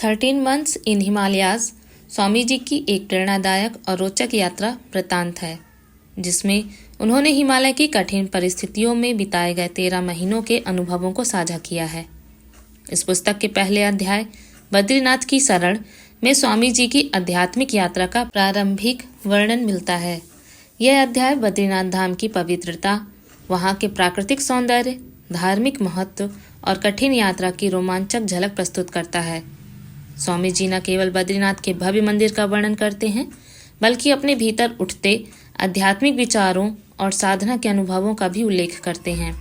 13 months इन हिमालयाज स्वामी जी की एक प्रेरणादायक और रोचक यात्रा वृत्तांत है, जिसमें उन्होंने हिमालय की कठिन परिस्थितियों में बिताए गए 13 महीनों के अनुभवों को साझा किया है। इस पुस्तक के पहले अध्याय बद्रीनाथ की शरण में स्वामी जी की आध्यात्मिक यात्रा का प्रारंभिक वर्णन मिलता है। यह अध्याय बद्रीनाथ धाम की पवित्रता, वहाँ के प्राकृतिक सौंदर्य, धार्मिक महत्व और कठिन यात्रा की रोमांचक झलक प्रस्तुत करता है। स्वामी जी न केवल बद्रीनाथ के भव्य मंदिर का वर्णन करते हैं, बल्कि अपने भीतर उठते आध्यात्मिक विचारों और साधना के अनुभवों का भी उल्लेख करते हैं।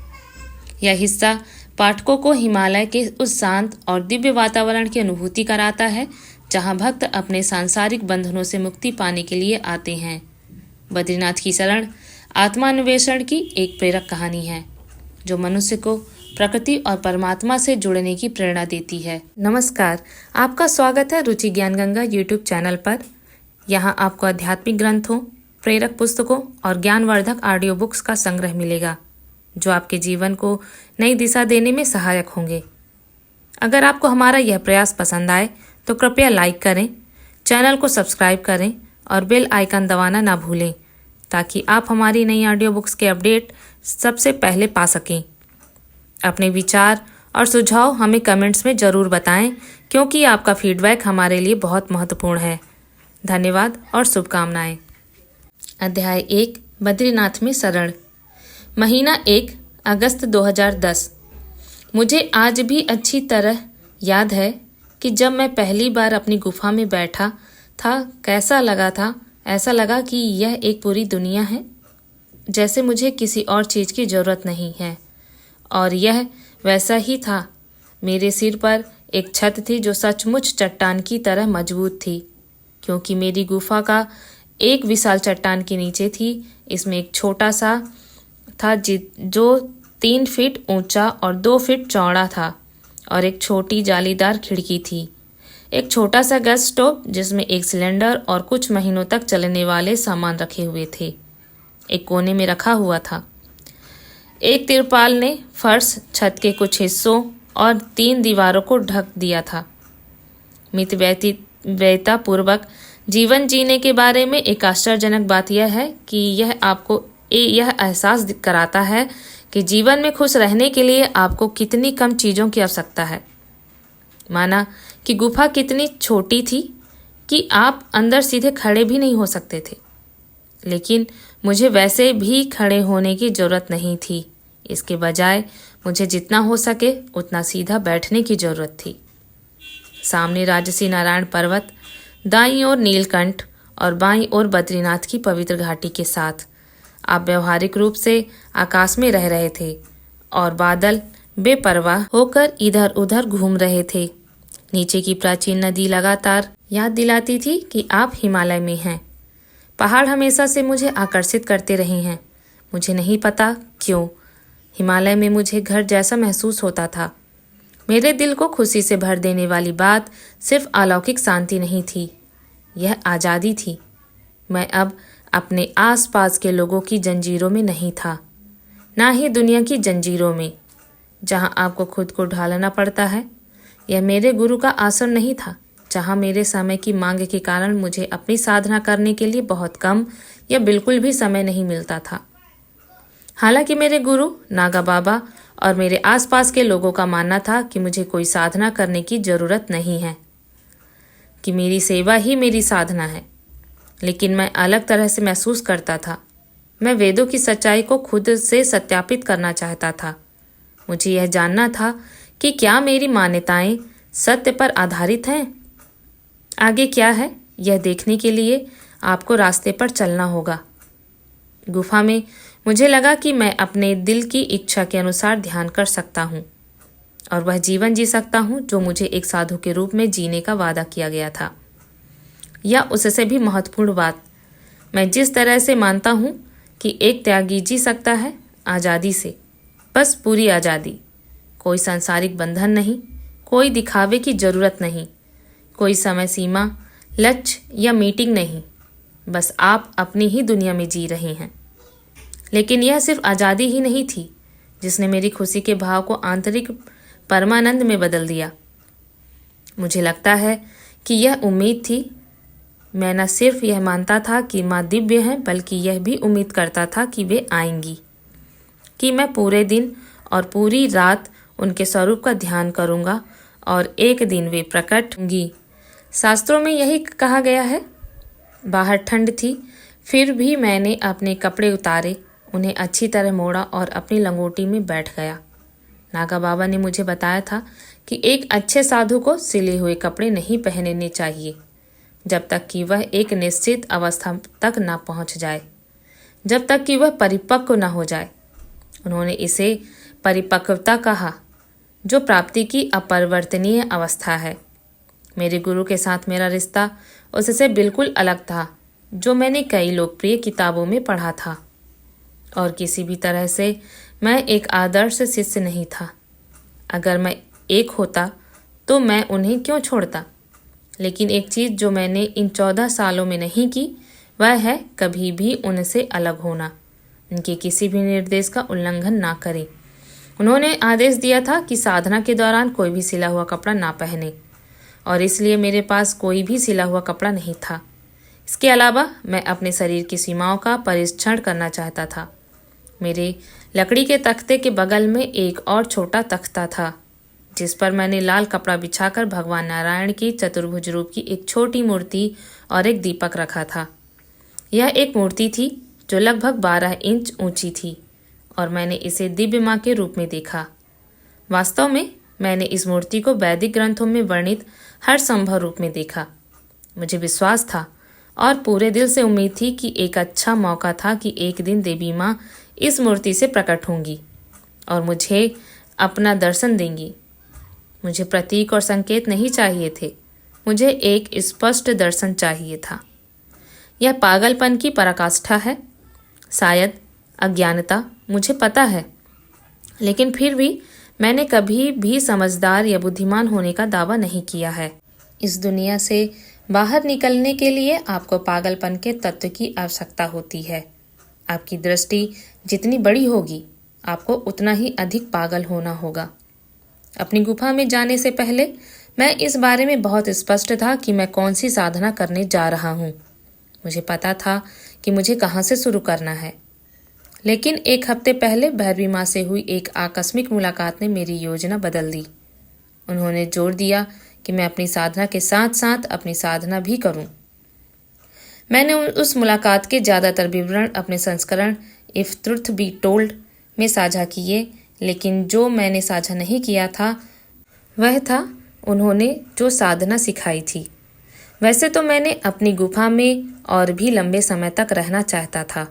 यह हिस्सा पाठकों को हिमालय के उस शांत और दिव्य वातावरण की अनुभूति कराता है, जहां भक्त अपने सांसारिक बंधनों से मुक्ति पाने के लिए आते हैं। बद्रीनाथ की शरण आत्मान्वेषण की एक प्रेरक कहानी है, जो मनुष्य को प्रकृति और परमात्मा से जुड़ने की प्रेरणा देती है। नमस्कार, आपका स्वागत है रुचि ज्ञान गंगा यूट्यूब चैनल पर। यहाँ आपको आध्यात्मिक ग्रंथों, प्रेरक पुस्तकों और ज्ञानवर्धक ऑडियो बुक्स का संग्रह मिलेगा, जो आपके जीवन को नई दिशा देने में सहायक होंगे। अगर आपको हमारा यह प्रयास पसंद आए तो कृपया लाइक करें, चैनल को सब्सक्राइब करें और बेल आइकन दबाना ना भूलें, ताकि आप हमारी नई ऑडियो बुक्स के अपडेट सबसे पहले पा सकें। अपने विचार और सुझाव हमें कमेंट्स में ज़रूर बताएं, क्योंकि आपका फीडबैक हमारे लिए बहुत महत्वपूर्ण है। धन्यवाद और शुभकामनाएं। अध्याय 1 बद्रीनाथ में शरण। महीना 1 अगस्त 2010। मुझे आज भी अच्छी तरह याद है कि जब मैं पहली बार अपनी गुफा में बैठा था, कैसा लगा था। ऐसा लगा कि यह एक पूरी दुनिया है, जैसे मुझे किसी और चीज़ की ज़रूरत नहीं है। और यह वैसा ही था। मेरे सिर पर एक छत थी जो सचमुच चट्टान की तरह मजबूत थी, क्योंकि मेरी गुफा का एक विशाल चट्टान के नीचे थी। इसमें एक छोटा सा था जो 3 फीट ऊंचा और 2 फीट चौड़ा था, और एक छोटी जालीदार खिड़की थी। एक छोटा सा गैस स्टोव जिसमें एक सिलेंडर और कुछ महीनों तक चलने वाले सामान रखे हुए थे, एक कोने में रखा हुआ था। एक तिरपाल ने फर्श, छत के कुछ हिस्सों और 3 दीवारों को ढक दिया था। मितव्ययिता पूर्वक जीवन जीने के बारे में एक आश्चर्यजनक बात यह है कि यह आपको यह एहसास कराता है कि जीवन में खुश रहने के लिए आपको कितनी कम चीज़ों की आवश्यकता है। माना कि गुफा कितनी छोटी थी कि आप अंदर सीधे खड़े भी नहीं हो सकते थे, लेकिन मुझे वैसे भी खड़े होने की ज़रूरत नहीं थी। इसके बजाय मुझे जितना हो सके उतना सीधा बैठने की ज़रूरत थी। सामने राजसी नारायण पर्वत, दाईं ओर नीलकंठ और बाईं ओर बद्रीनाथ की पवित्र घाटी के साथ आप व्यवहारिक रूप से आकाश में रह रहे थे, और बादल बेपरवाह होकर इधर उधर घूम रहे थे। नीचे की प्राचीन नदी लगातार याद दिलाती थी कि आप हिमालय में हैं। पहाड़ हमेशा से मुझे आकर्षित करते रहे हैं। मुझे नहीं पता क्यों, हिमालय में मुझे घर जैसा महसूस होता था। मेरे दिल को खुशी से भर देने वाली बात सिर्फ अलौकिक शांति नहीं थी, यह आज़ादी थी। मैं अब अपने आसपास के लोगों की जंजीरों में नहीं था, ना ही दुनिया की जंजीरों में, जहां आपको खुद को ढालना पड़ता है। यह मेरे गुरु का आश्रम नहीं था, जहां मेरे समय की मांग के कारण मुझे अपनी साधना करने के लिए बहुत कम या बिल्कुल भी समय नहीं मिलता था। हालांकि मेरे गुरु, नागा बाबा और मेरे आसपास के लोगों का मानना था कि मुझे कोई साधना करने की ज़रूरत नहीं है, कि मेरी सेवा ही मेरी साधना है। लेकिन मैं अलग तरह से महसूस करता था। मैं वेदों की सच्चाई को खुद से सत्यापित करना चाहता था। मुझे यह जानना था कि क्या मेरी मान्यताएं सत्य पर आधारित हैं। आगे क्या है, यह देखने के लिए आपको रास्ते पर चलना होगा। गुफा में मुझे लगा कि मैं अपने दिल की इच्छा के अनुसार ध्यान कर सकता हूँ, और वह जीवन जी सकता हूँ जो मुझे एक साधु के रूप में जीने का वादा किया गया था। या उससे भी महत्वपूर्ण बात, मैं जिस तरह से मानता हूँ कि एक त्यागी जी सकता है, आज़ादी से, बस पूरी आज़ादी। कोई सांसारिक बंधन नहीं, कोई दिखावे की ज़रूरत नहीं, कोई समय सीमा, लक्ष्य या मीटिंग नहीं। बस आप अपनी ही दुनिया में जी रहे हैं। लेकिन यह सिर्फ आज़ादी ही नहीं थी जिसने मेरी खुशी के भाव को आंतरिक परमानंद में बदल दिया। मुझे लगता है कि यह उम्मीद थी। मैं न सिर्फ यह मानता था कि माँ दिव्य हैं, बल्कि यह भी उम्मीद करता था कि वे आएंगी, कि मैं पूरे दिन और पूरी रात उनके स्वरूप का ध्यान करूँगा और एक दिन वे प्रकट होंगी। शास्त्रों में यही कहा गया है। बाहर ठंड थी, फिर भी मैंने अपने कपड़े उतारे, उन्हें अच्छी तरह मोड़ा और अपनी लंगोटी में बैठ गया। नागा बाबा ने मुझे बताया था कि एक अच्छे साधु को सिले हुए कपड़े नहीं पहनने चाहिए जब तक कि वह एक निश्चित अवस्था तक न पहुंच जाए, जब तक कि वह परिपक्व न हो जाए। उन्होंने इसे परिपक्वता कहा, जो प्राप्ति की अपरिवर्तनीय अवस्था है। मेरे गुरु के साथ मेरा रिश्ता उससे बिल्कुल अलग था जो मैंने कई लोकप्रिय किताबों में पढ़ा था, और किसी भी तरह से मैं एक आदर्श शिष्य नहीं था। अगर मैं एक होता तो मैं उन्हें क्यों छोड़ता। लेकिन एक चीज़ जो मैंने इन 14 सालों में नहीं की, वह है कभी भी उनसे अलग होना, उनके किसी भी निर्देश का उल्लंघन ना करें। उन्होंने आदेश दिया था कि साधना के दौरान कोई भी सिला हुआ कपड़ा ना पहने, और इसलिए मेरे पास कोई भी सिला हुआ कपड़ा नहीं था। इसके अलावा मैं अपने शरीर की सीमाओं का परीक्षण करना चाहता था। मेरे लकड़ी के तख्ते के बगल में एक और छोटा तख्ता था, जिस पर मैंने लाल कपड़ा बिछाकर भगवान नारायण की चतुर्भुज रूप की एक छोटी मूर्ति और एक दीपक रखा था। यह एक मूर्ति थी जो लगभग 12 इंच ऊंची थी, और मैंने इसे दिव्य माँ के रूप में देखा। वास्तव में मैंने इस मूर्ति को वैदिक ग्रंथों में वर्णित हर संभव रूप में देखा। मुझे विश्वास था और पूरे दिल से उम्मीद थी कि एक अच्छा मौका था कि एक दिन देवी माँ इस मूर्ति से प्रकट होंगी और मुझे अपना दर्शन देंगी। मुझे प्रतीक और संकेत नहीं चाहिए थे, मुझे एक स्पष्ट दर्शन चाहिए था। यह पागलपन की पराकाष्ठा है, शायद अज्ञानता, मुझे पता है, लेकिन फिर भी मैंने कभी भी समझदार या बुद्धिमान होने का दावा नहीं किया है। इस दुनिया से बाहर निकलने के लिए आपको पागलपन के तत्व की आवश्यकता होती है। आपकी दृष्टि जितनी बड़ी होगी, आपको उतना ही अधिक पागल होना होगा। अपनी गुफा में जाने से पहले मैं इस बारे में बहुत स्पष्ट था कि मैं कौन सी साधना करने जा रहा हूँ। मुझे पता था कि मुझे कहाँ से शुरू करना है। लेकिन एक हफ्ते पहले भैरवी माँ से हुई एक आकस्मिक मुलाकात ने मेरी योजना बदल दी। उन्होंने जोर दिया कि मैं अपनी साधना के साथ साथ अपनी साधना भी करूं। मैंने उस मुलाकात के ज़्यादातर विवरण अपने संस्करण इफ ट्रुथ बी टोल्ड में साझा किए, लेकिन जो मैंने साझा नहीं किया था वह था उन्होंने जो साधना सिखाई थी। वैसे तो मैंने अपनी गुफा में और भी लंबे समय तक रहना चाहता था,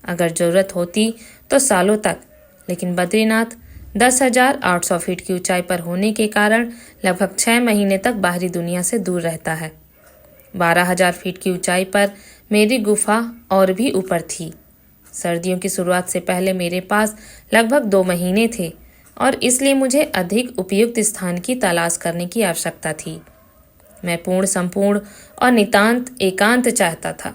अगर ज़रूरत होती तो सालों तक, लेकिन बद्रीनाथ 10,800 फीट की ऊंचाई पर होने के कारण लगभग 6 महीने तक बाहरी दुनिया से दूर रहता है। 12,000 फीट की ऊंचाई पर मेरी गुफा और भी ऊपर थी। सर्दियों की शुरुआत से पहले मेरे पास लगभग 2 महीने थे, और इसलिए मुझे अधिक उपयुक्त स्थान की तलाश करने की आवश्यकता थी। मैं पूर्ण, संपूर्ण और नितांत एकांत चाहता था।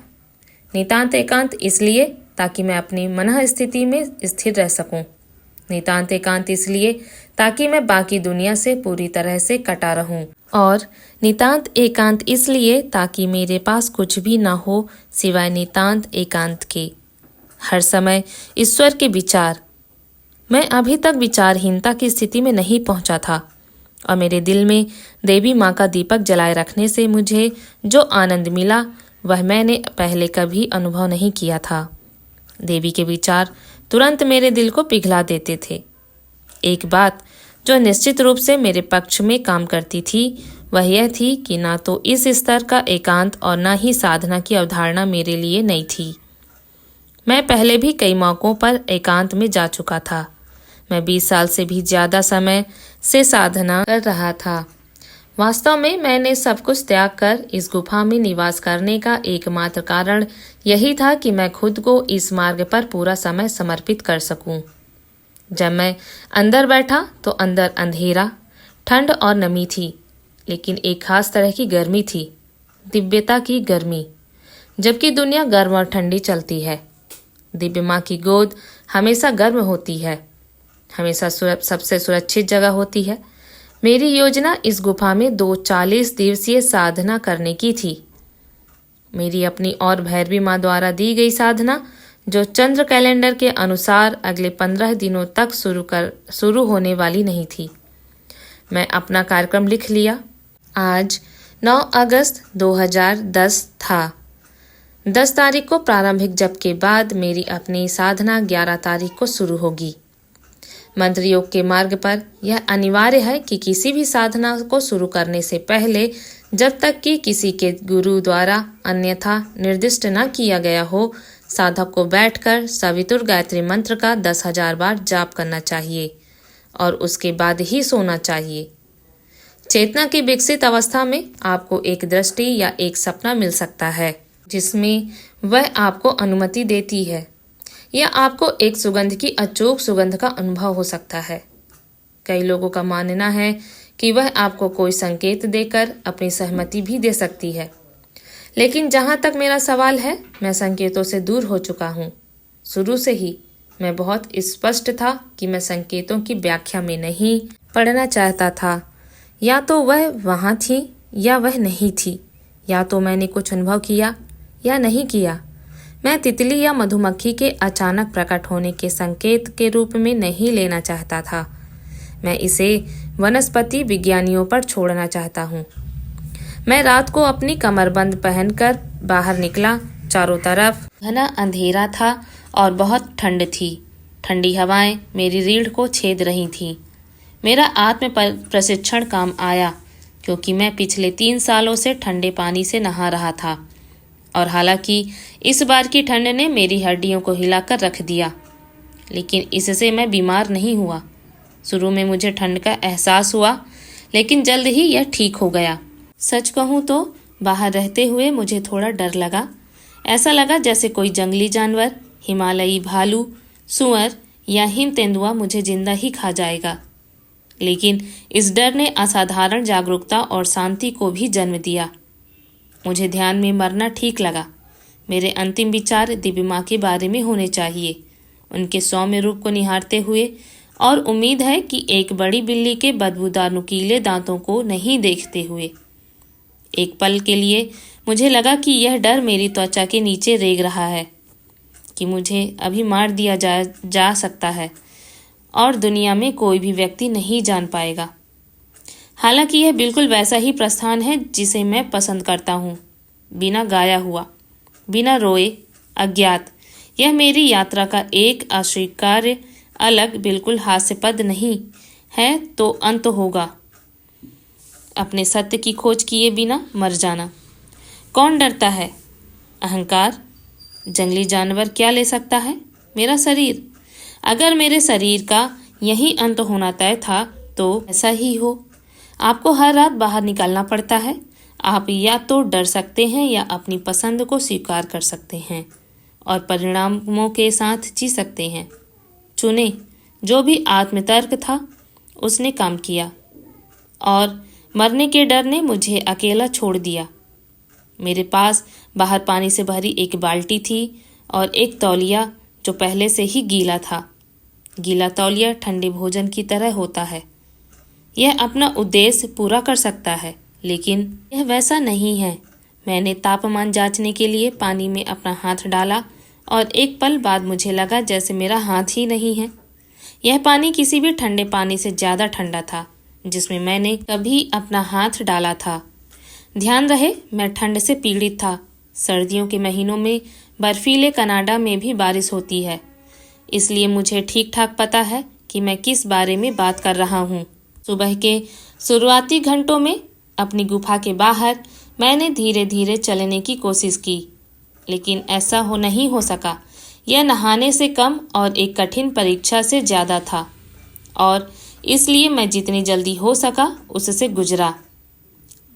नितांत एकांत इसलिए ताकि मैं अपनी मन स्थिति में स्थिर रह सकूं। नितांत एकांत इसलिए ताकि मैं बाकी दुनिया से पूरी तरह से कटा रहूं, और नितांत एकांत इसलिए ताकि मेरे पास कुछ भी ना हो सिवाय नितांत एकांत के। हर समय ईश्वर के विचार। मैं अभी तक विचारहीनता की स्थिति में नहीं पहुंचा था, और मेरे दिल में देवी माँ का दीपक जलाए रखने से मुझे जो आनंद मिला वह मैंने पहले कभी अनुभव नहीं किया था। देवी के विचार तुरंत मेरे दिल को पिघला देते थे। एक बात जो निश्चित रूप से मेरे पक्ष में काम करती थी वह यह थी कि ना तो इस स्तर का एकांत और ना ही साधना की अवधारणा मेरे लिए नई थी। मैं पहले भी कई मौकों पर एकांत में जा चुका था। मैं 20 साल से भी ज़्यादा समय से साधना कर रहा था। वास्तव में मैंने सब कुछ त्याग कर इस गुफा में निवास करने का एकमात्र कारण यही था कि मैं खुद को इस मार्ग पर पूरा समय समर्पित कर सकूं। जब मैं अंदर बैठा तो अंदर अंधेरा, ठंड और नमी थी, लेकिन एक खास तरह की गर्मी थी, दिव्यता की गर्मी। जबकि दुनिया गर्म और ठंडी चलती है, दिव्य माँ की गोद हमेशा गर्म होती है, हमेशा सबसे सुरक्षित जगह होती है। मेरी योजना इस गुफा में 40 दिवसीय साधना करने की थी। मेरी अपनी और भैरवी माँ द्वारा दी गई साधना, जो चंद्र कैलेंडर के अनुसार अगले 15 दिनों तक शुरू होने वाली नहीं थी। मैं अपना कार्यक्रम लिख लिया। आज 9 अगस्त 2010 था। 10 तारीख को प्रारंभिक जप के बाद मेरी अपनी साधना 11 तारीख को शुरू होगी। मंत्र योग के मार्ग पर यह अनिवार्य है कि किसी भी साधना को शुरू करने से पहले, जब तक कि किसी के गुरु द्वारा अन्यथा निर्दिष्ट न किया गया हो, साधक को बैठकर सवितुर गायत्री मंत्र का 10,000 बार जाप करना चाहिए और उसके बाद ही सोना चाहिए। चेतना की विकसित अवस्था में आपको एक दृष्टि या एक सपना मिल सकता है जिसमें वह आपको अनुमति देती है, या आपको एक सुगंध की अचूक सुगंध का अनुभव हो सकता है। कई लोगों का मानना है कि वह आपको कोई संकेत देकर अपनी सहमति भी दे सकती है, लेकिन जहाँ तक मेरा सवाल है, मैं संकेतों से दूर हो चुका हूँ। शुरू से ही मैं बहुत स्पष्ट था कि मैं संकेतों की व्याख्या में नहीं पढ़ना चाहता था। या तो वह वहाँ थी या वह नहीं थी, या तो मैंने कुछ अनुभव किया या नहीं किया। मैं तितली या मधुमक्खी के अचानक प्रकट होने के संकेत के रूप में नहीं लेना चाहता था। मैं इसे वनस्पति विज्ञानियों पर छोड़ना चाहता हूँ। मैं रात को अपनी कमरबंद पहनकर बाहर निकला। चारों तरफ घना अंधेरा था और बहुत ठंड थी। ठंडी हवाएं मेरी रीढ़ को छेद रही थीं। मेरा आत्म प्रशिक्षण काम आया, क्योंकि मैं पिछले 3 सालों से ठंडे पानी से नहा रहा था, और हालांकि इस बार की ठंड ने मेरी हड्डियों को हिलाकर रख दिया, लेकिन इससे मैं बीमार नहीं हुआ। शुरू में मुझे ठंड का एहसास हुआ, लेकिन जल्द ही यह ठीक हो गया। सच कहूँ तो बाहर रहते हुए मुझे थोड़ा डर लगा। ऐसा लगा जैसे कोई जंगली जानवर, हिमालयी भालू, सूअर या हिम तेंदुआ मुझे जिंदा ही खा जाएगा। लेकिन इस डर ने असाधारण जागरूकता और शांति को भी जन्म दिया। मुझे ध्यान में मरना ठीक लगा। मेरे अंतिम विचार दिव्य माँ के बारे में होने चाहिए, उनके सौम्य रूप को निहारते हुए, और उम्मीद है कि एक बड़ी बिल्ली के बदबूदार नुकीले दांतों को नहीं देखते हुए। एक पल के लिए मुझे लगा कि यह डर मेरी त्वचा के नीचे रेंग रहा है, कि मुझे अभी मार दिया जा सकता है और दुनिया में कोई भी व्यक्ति नहीं जान पाएगा। हालांकि यह बिल्कुल वैसा ही प्रस्थान है जिसे मैं पसंद करता हूँ, बिना गाया हुआ, बिना रोए, अज्ञात। यह मेरी यात्रा का एक अस्वीकार्य, अलग, बिल्कुल हास्यास्पद नहीं है तो अंत होगा। अपने सत्य की खोज किए बिना मर जाना। कौन डरता है? अहंकार। जंगली जानवर क्या ले सकता है? मेरा शरीर। अगर मेरे शरीर का यही अंत होना तय था तो ऐसा ही हो। आपको हर रात बाहर निकलना पड़ता है। आप या तो डर सकते हैं या अपनी पसंद को स्वीकार कर सकते हैं और परिणामों के साथ जी सकते हैं। चुने। जो भी आत्मतर्क था उसने काम किया, और मरने के डर ने मुझे अकेला छोड़ दिया। मेरे पास बाहर पानी से भरी एक बाल्टी थी और एक तौलिया जो पहले से ही गीला था। गीला तौलिया ठंडे भोजन की तरह होता है। यह अपना उद्देश्य पूरा कर सकता है, लेकिन यह वैसा नहीं है। मैंने तापमान जांचने के लिए पानी में अपना हाथ डाला और एक पल बाद मुझे लगा जैसे मेरा हाथ ही नहीं है। यह पानी किसी भी ठंडे पानी से ज़्यादा ठंडा था जिसमें मैंने कभी अपना हाथ डाला था। ध्यान रहे, मैं ठंड से पीड़ित था। सर्दियों के महीनों में बर्फीले कनाडा में भी बारिश होती है, इसलिए मुझे ठीक ठाक पता है कि मैं किस बारे में बात कर रहा हूँ। सुबह के शुरुआती घंटों में अपनी गुफा के बाहर मैंने धीरे धीरे चलने की कोशिश की, लेकिन ऐसा नहीं हो सका। यह नहाने से कम और एक कठिन परीक्षा से ज़्यादा था, और इसलिए मैं जितनी जल्दी हो सका उससे गुजरा।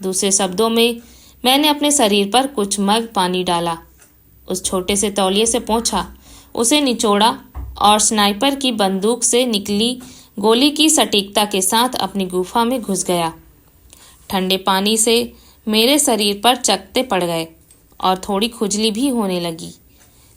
दूसरे शब्दों में, मैंने अपने शरीर पर कुछ मग पानी डाला, उस छोटे से तौलिए से पोंछा, उसे निचोड़ा और स्नाइपर की बंदूक से निकली गोली की सटीकता के साथ अपनी गुफा में घुस गया। ठंडे पानी से मेरे शरीर पर चकत्ते पड़ गए और थोड़ी खुजली भी होने लगी,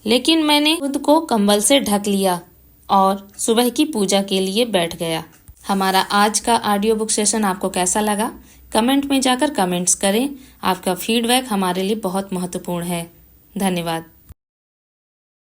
लेकिन मैंने खुद को कंबल से ढक लिया और सुबह की पूजा के लिए बैठ गया। हमारा आज का ऑडियो बुक सेशन आपको कैसा लगा? कमेंट में जाकर कमेंट्स करें। आपका फीडबैक हमारे लिए बहुत महत्वपूर्ण है। धन्यवाद।